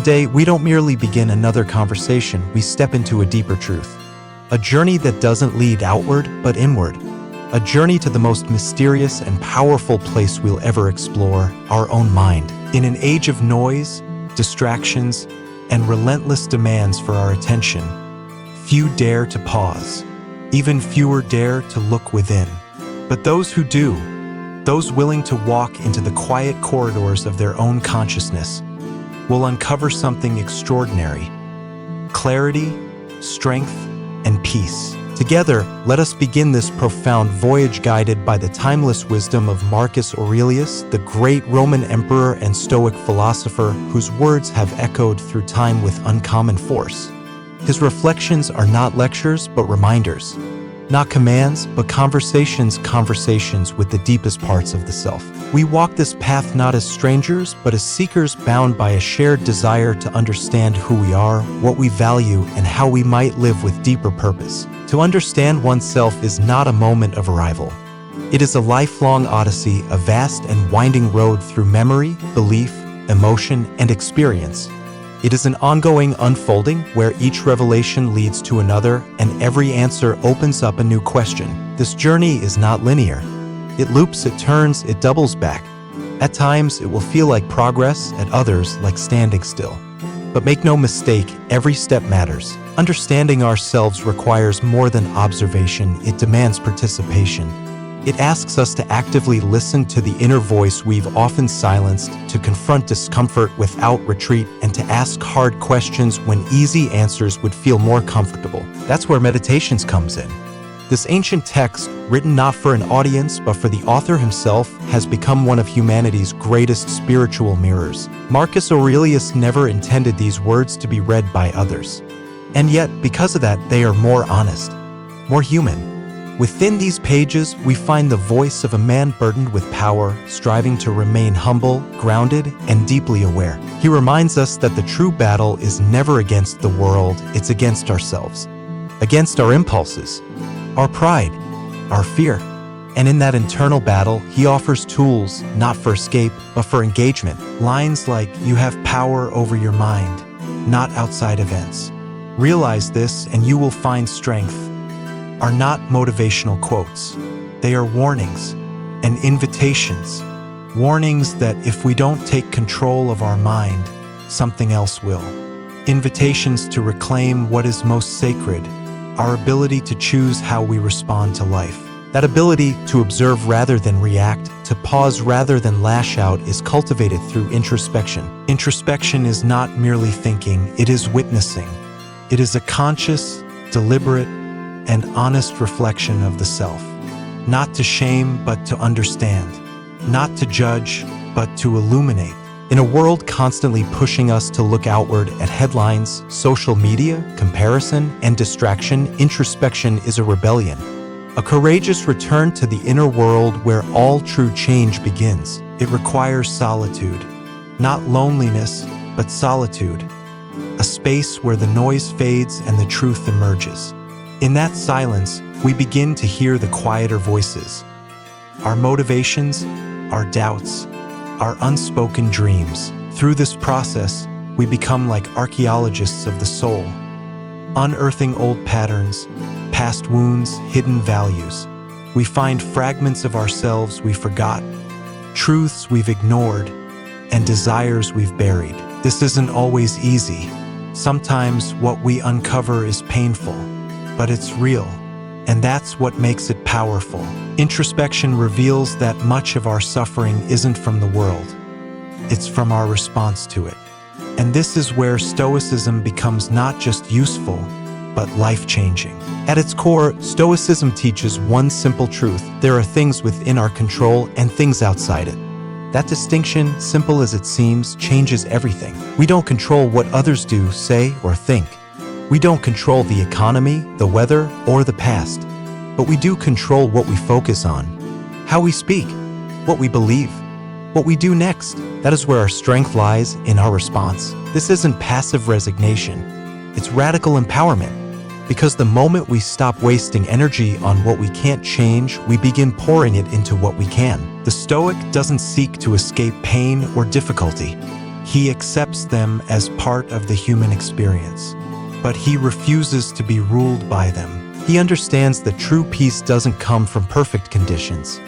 Today, we don't merely begin another conversation, we step into a deeper truth. A journey that doesn't lead outward, but inward. A journey to the most mysterious and powerful place we'll ever explore, our own mind. In an age of noise, distractions, and relentless demands for our attention, few dare to pause. Even fewer dare to look within. But those who do, those willing to walk into the quiet corridors of their own consciousness, will uncover something extraordinary: clarity, strength, and peace. Together, let us begin this profound voyage guided by the timeless wisdom of Marcus Aurelius, the great Roman emperor and Stoic philosopher whose words have echoed through time with uncommon force. His reflections are not lectures, but reminders. Not commands, but conversations with the deepest parts of the self. We walk this path not as strangers, but as seekers bound by a shared desire to understand who we are, what we value, and how we might live with deeper purpose. To understand oneself is not a moment of arrival. It is a lifelong odyssey, a vast and winding road through memory, belief, emotion, and experience. It is an ongoing unfolding where each revelation leads to another and every answer opens up a new question. This journey is not linear. It loops, it turns, it doubles back. At times, it will feel like progress, at others, like standing still. But make no mistake, every step matters. Understanding ourselves requires more than observation, it demands participation. It asks us to actively listen to the inner voice we've often silenced, to confront discomfort without retreat, and to ask hard questions when easy answers would feel more comfortable. That's where meditations comes in. This ancient text, written not for an audience but for the author himself, has become one of humanity's greatest spiritual mirrors. Marcus Aurelius never intended these words to be read by others. And yet, because of that, they are more honest, more human. Within these pages, we find the voice of a man burdened with power, striving to remain humble, grounded, and deeply aware. He reminds us that the true battle is never against the world, it's against ourselves, against our impulses, our pride, our fear. And in that internal battle, he offers tools, not for escape, but for engagement. Lines like, "You have power over your mind, not outside events. Realize this and you will find strength," are not motivational quotes. They are warnings and invitations. Warnings that if we don't take control of our mind, something else will. Invitations to reclaim what is most sacred, our ability to choose how we respond to life. That ability to observe rather than react, to pause rather than lash out, is cultivated through introspection. Introspection is not merely thinking, it is witnessing. It is a conscious, deliberate, and honest reflection of the self. Not to shame, but to understand. Not to judge, but to illuminate. In a world constantly pushing us to look outward at headlines, social media, comparison, and distraction, introspection is a rebellion. A courageous return to the inner world where all true change begins. It requires solitude. Not loneliness, but solitude. A space where the noise fades and the truth emerges. In that silence, we begin to hear the quieter voices. Our motivations, our doubts, our unspoken dreams. Through this process, we become like archaeologists of the soul, unearthing old patterns, past wounds, hidden values. We find fragments of ourselves we forgot, truths we've ignored, and desires we've buried. This isn't always easy. Sometimes what we uncover is painful, but it's real, and that's what makes it powerful. Introspection reveals that much of our suffering isn't from the world. It's from our response to it. And this is where Stoicism becomes not just useful, but life-changing. At its core, Stoicism teaches one simple truth: there are things within our control and things outside it. That distinction, simple as it seems, changes everything. We don't control what others do, say, or think. We don't control the economy, the weather, or the past. But we do control what we focus on, how we speak, what we believe, what we do next. That is where our strength lies, in our response. This isn't passive resignation. It's radical empowerment. Because the moment we stop wasting energy on what we can't change, we begin pouring it into what we can. The Stoic doesn't seek to escape pain or difficulty. He accepts them as part of the human experience, but he refuses to be ruled by them. He understands that true peace doesn't come from perfect conditions.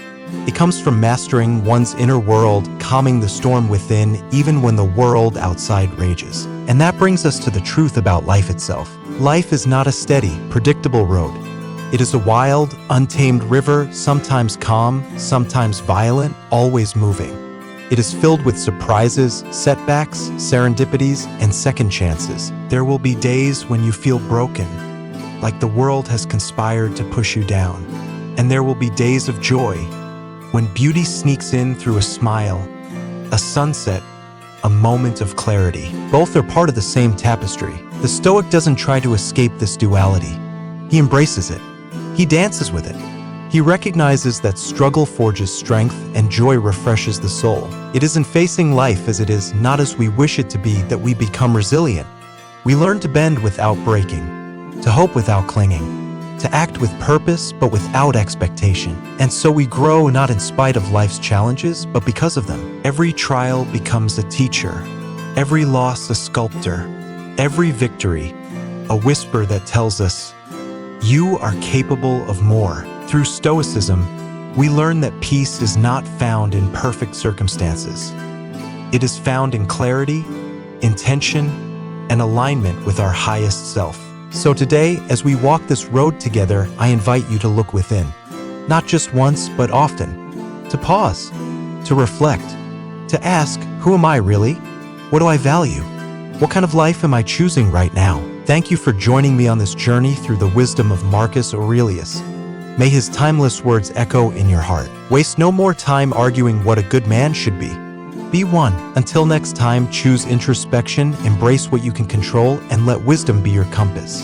It comes from mastering one's inner world, calming the storm within, even when the world outside rages. And that brings us to the truth about life itself. Life is not a steady, predictable road. It is a wild, untamed river, sometimes calm, sometimes violent, always moving. It is filled with surprises, setbacks, serendipities, and second chances. There will be days when you feel broken, like the world has conspired to push you down. And there will be days of joy, when beauty sneaks in through a smile, a sunset, a moment of clarity. Both are part of the same tapestry. The Stoic doesn't try to escape this duality. He embraces it. He dances with it. He recognizes that struggle forges strength and joy refreshes the soul. It is in facing life as it is, not as we wish it to be, that we become resilient. We learn to bend without breaking, to hope without clinging, to act with purpose but without expectation. And so we grow not in spite of life's challenges, but because of them. Every trial becomes a teacher, every loss a sculptor, every victory a whisper that tells us, you are capable of more. Through Stoicism, we learn that peace is not found in perfect circumstances. It is found in clarity, intention, and alignment with our highest self. So today, as we walk this road together, I invite you to look within. Not just once, but often. To pause, to reflect, to ask, who am I really? What do I value? What kind of life am I choosing right now? Thank you for joining me on this journey through the wisdom of Marcus Aurelius. May his timeless words echo in your heart. Waste no more time arguing what a good man should be. Be one. Until next time, choose introspection, embrace what you can control, and let wisdom be your compass.